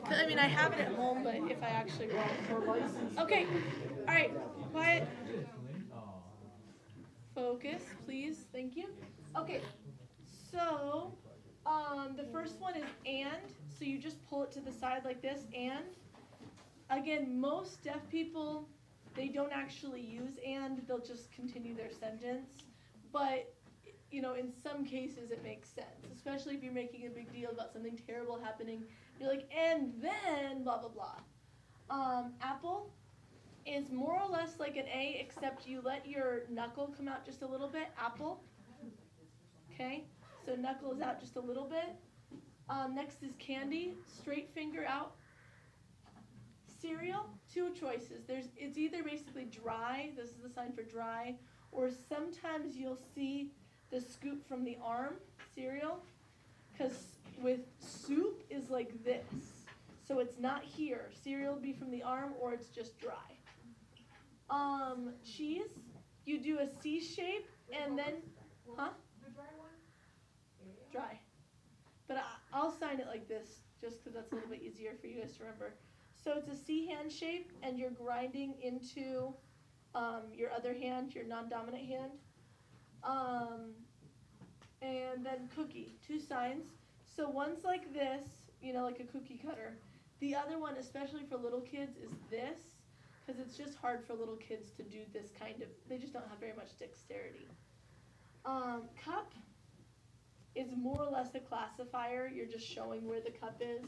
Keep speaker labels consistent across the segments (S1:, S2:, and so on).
S1: I mean, I have it at home, but if I actually wrote. Okay. All right. Quiet. Focus, please. Thank you. Okay. So, the first one is and. So you just pull it to the side like this. And again, most deaf people, they don't actually use and. They'll just continue their sentence. But in some cases it makes sense, especially if you're making a big deal about something terrible happening. You're like, and then blah blah blah. Apple is more or less like an A, except you let your knuckle come out just a little bit. Apple. Okay, so knuckle is out just a little bit. Next is candy, straight finger out. Cereal, two choices. It's either basically dry, this is the sign for dry, or sometimes you'll see the scoop from the arm, cereal, because with soup is like this. So it's not here. Cereal would be from the arm, or it's just dry. Cheese, you do a C shape, and then, huh?
S2: The dry one?
S1: Dry. But I'll sign it like this, just because that's a little bit easier for you guys to remember. So it's a C hand shape, and you're grinding into your other hand, your non-dominant hand. And then cookie, two signs. So one's like this, like a cookie cutter. The other one, especially for little kids, is this, because it's just hard for little kids to do this kind of, they just don't have very much dexterity. Cup is more or less a classifier. You're just showing where the cup is.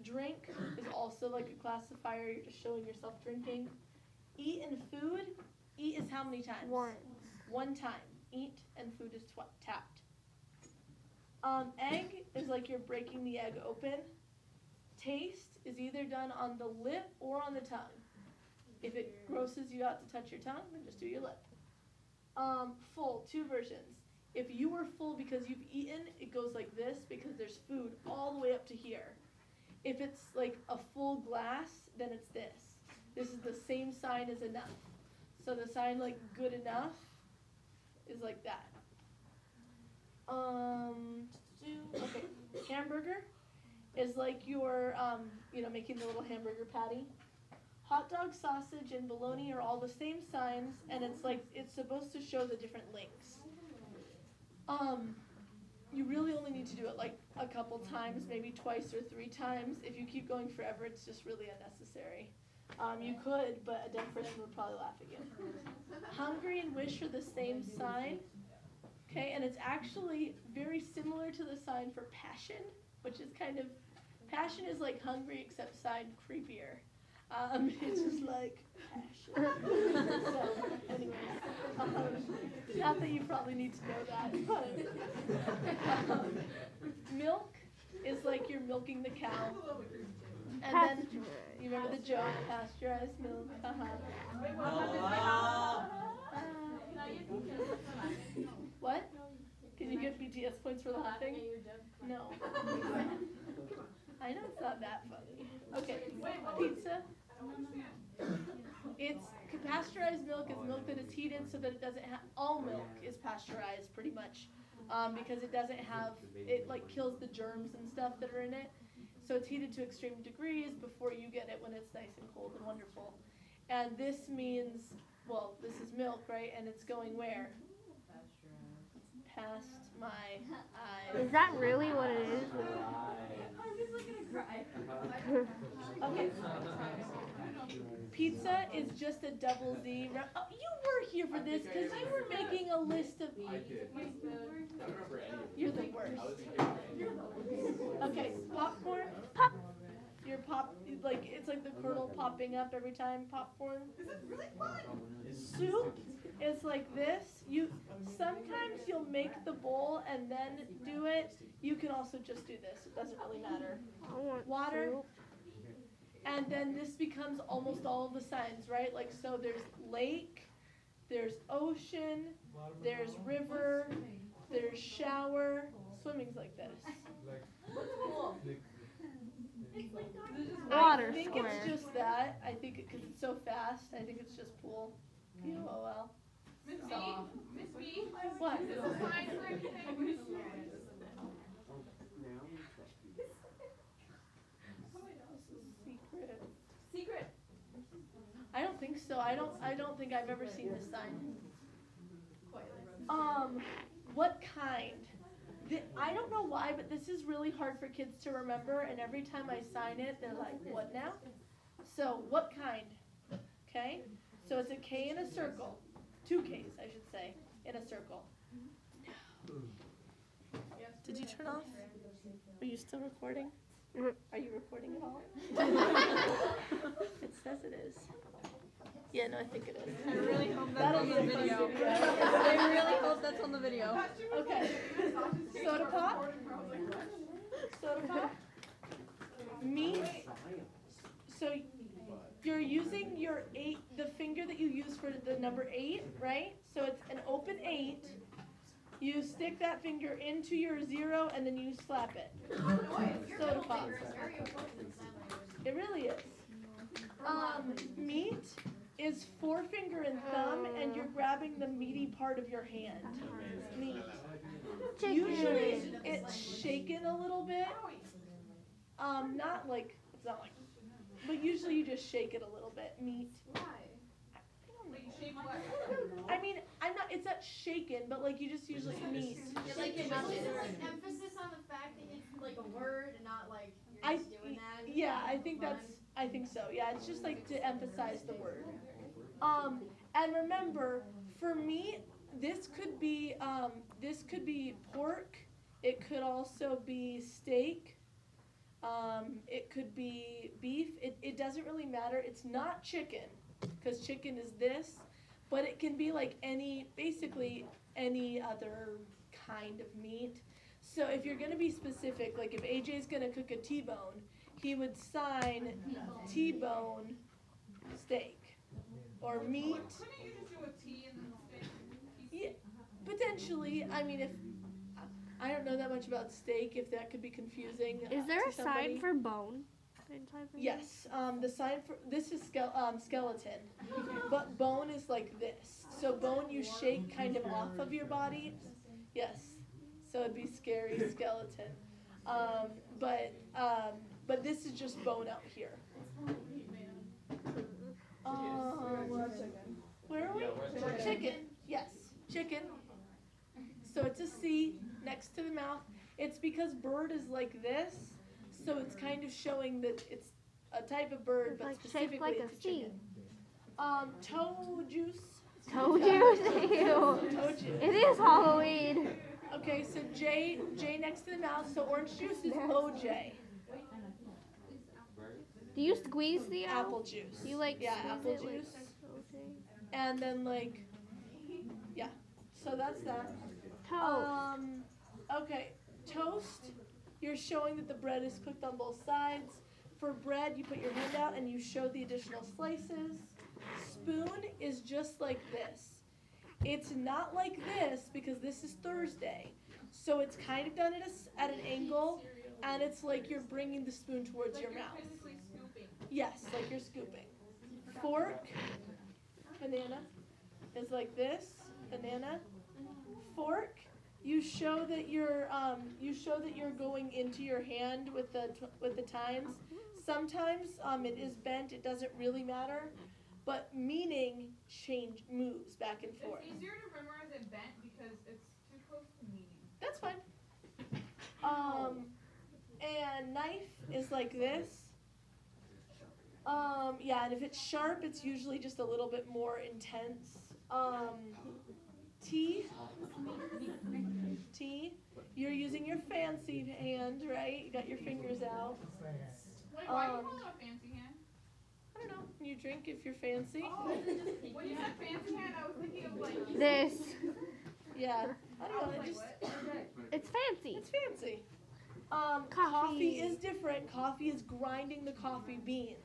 S1: Drink is also like a classifier. You're just showing yourself drinking. Eat and food. Eat is how many times?
S3: Once.
S1: One time. Eat and food is tapped. Egg is like you're breaking the egg open. Taste is either done on the lip or on the tongue. If it grosses you out to touch your tongue, then just do your lip. Full, two versions. If you were full because you've eaten, it goes like this because there's food all the way up to here. If it's like a full glass, then it's this. This is the same sign as enough. So the sign like good enough is like that. Okay, hamburger is like you're, making the little hamburger patty. Hot dog, sausage, and bologna are all the same signs, and it's supposed to show the different links. You really only need to do it like a couple times, maybe twice or three times. If you keep going forever, it's just really unnecessary. You could, but a deaf person would probably laugh at you. Hungry and wish are the same sign. Okay, and it's actually very similar to the sign for passion, which is passion is like hungry except sign creepier. It's just like passion. So, anyways, not that you probably need to know that, but milk is like you're milking the cow. And then, you remember the joke, pasteurized milk, What? Can you get BTS points for laughing? No. I know it's not that funny. Okay, pizza. It's pasteurized milk is milk that is heated so that it doesn't have, all milk is pasteurized pretty much, because it doesn't have, it like kills the germs and stuff that are in it. So it's heated to extreme degrees before you get it when it's nice and cold and wonderful. And this means, well, this is milk, right? And it's going where? Past my eyes.
S3: Is that really what it is?
S1: Okay. Pizza is just a double Z. Oh, you were here for this because you were making a list of. You're the worst. Okay, popcorn.
S3: Pop.
S1: Your pop, like it's like the kernel popping up every time. Popcorn.
S2: This is really fun.
S1: Soup is like this. Sometimes you'll make the bowl and then do it. You can also just do this. It doesn't really matter.
S3: I want
S1: Water.
S3: soup.
S1: And then this becomes almost all of the signs, right? Like, so there's lake, there's ocean, there's river, there's shower. Swimming's like this.
S3: Water
S1: I think
S3: square.
S1: it's just that. I think because it's so fast, I think it's just pool. P-O-O-L.
S2: Miss B? Miss B?
S1: What?
S2: Is this a sign for everything?
S1: I don't think I've ever seen this sign. What kind? I don't know why, but this is really hard for kids to remember, and every time I sign it, they're like, what now? So, what kind? Okay? So it's a K in a circle. 2 Ks, I should say, in a circle. Did you turn off? Are you still recording? Are you recording at all? It says it is. Yeah, no, I think it is.
S3: I really hope that's
S1: That'll
S3: on
S1: be
S3: the
S1: a fun
S3: video.
S1: video.
S3: I really hope that's on the video.
S1: Okay. Soda pop? Soda pop? Meat? So you're using your 8, the finger that you use for the number 8, right? So it's an open 8. You stick that finger into your 0 and then you slap it. Soda pop. It really is. Meat is forefinger and thumb, and you're grabbing the meaty part of your hand. Meat. Usually it's shaken a little bit. Not like, it's not like, but usually you just shake it a little bit. Meat. I mean, it's not shaken, but like you just usually meat.
S4: Like emphasis on the fact that it's like a word and not like you're just doing that.
S1: Yeah, I think so. Yeah, it's just like to emphasize the word. And remember, for me, this could be pork. It could also be steak. It could be beef. It doesn't really matter. It's not chicken, because chicken is this, but it can be like basically any other kind of meat. So if you're going to be specific, like if AJ's going to cook a T-bone, he would sign T-bone steak or meat.
S2: Couldn't you just do a T and then steak?
S1: Yeah, potentially. I mean, if I don't know that much about steak, if that could be confusing.
S5: Is there
S1: to
S5: a
S1: somebody.
S5: sign for bone? Inside the
S1: Yes. The sign for this is skeleton, but bone is like this. So bone you shake kind of off of your body. Yes. So it'd be scary skeleton. But this is just bone out here. Where are we? Chicken. Yes, chicken. So it's a C next to the mouth. It's because bird is like this, so it's kind of showing that it's a type of bird,
S5: It's
S1: but
S5: like
S1: specifically
S5: shaped like a
S1: it's a chicken. Toe juice.
S5: Toe juice? Ew.
S1: Toe juice.
S5: It is Halloween.
S1: Okay, so J next to the mouth. So orange juice is OJ.
S5: Do you squeeze the
S1: Apple juice.
S5: You like
S1: yeah,
S5: squeeze
S1: apple
S5: it like
S1: juice.
S5: okay.
S1: And then like, yeah. So that's that.
S5: Toast.
S1: Okay, toast. You're showing that the bread is cooked on both sides. For bread, you put your hand out and you show the additional slices. Spoon is just like this. It's not like this because this is Thursday. So it's kind of done at an angle, and it's like you're bringing the spoon towards
S2: Like
S1: your
S2: you're
S1: mouth.
S2: physically scooping.
S1: Yes, like you're scooping. Fork, banana, is like this, banana. Fork, you show that you're going into your hand with the tines. Sometimes it is bent. It doesn't really matter, but meaning moves back and forth.
S2: It's easier to memorize it bent because it's too close to meaning.
S1: That's fine. And knife is like this. Yeah, and if it's sharp, it's usually just a little bit more intense. T. You're using your fancy hand, right? You got your fingers out.
S2: Wait, why do you call it a fancy hand?
S1: I don't know. You drink if you're fancy.
S2: Oh, when you said fancy hand, I was thinking of like
S5: This.
S1: Yeah. I don't know.
S2: like,
S1: It just,
S2: what?
S5: It's fancy.
S1: it's fancy. Coffee is different. Coffee is grinding the coffee beans.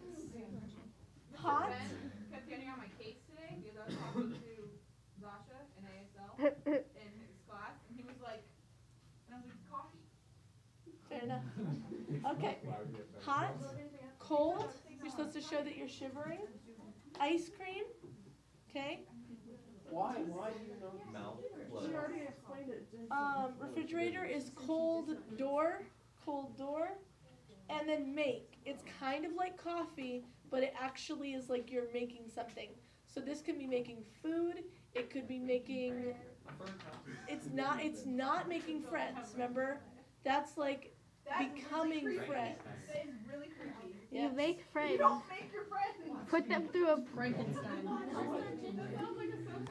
S1: Hot.
S2: Ben kept getting on my case today because I was talking to Zasha in ASL in his class, and he was like, and I was like, coffee.
S1: Fair enough. Okay. Hot, cold. You're supposed to show that you're shivering. Ice cream. Okay.
S6: Why do you know? Mouth.
S1: She already explained it. Refrigerator is cold door. And then make. It's kind of like coffee, but it actually is like you're making something. So this could be making food. It could be making. It's not making friends. Remember, that's like becoming
S2: really
S1: friends.
S2: That is really creepy.
S5: You
S1: Yes.
S5: make friends.
S2: You don't make your friends.
S5: Put them through a
S3: Frankenstein.
S2: That sounds like a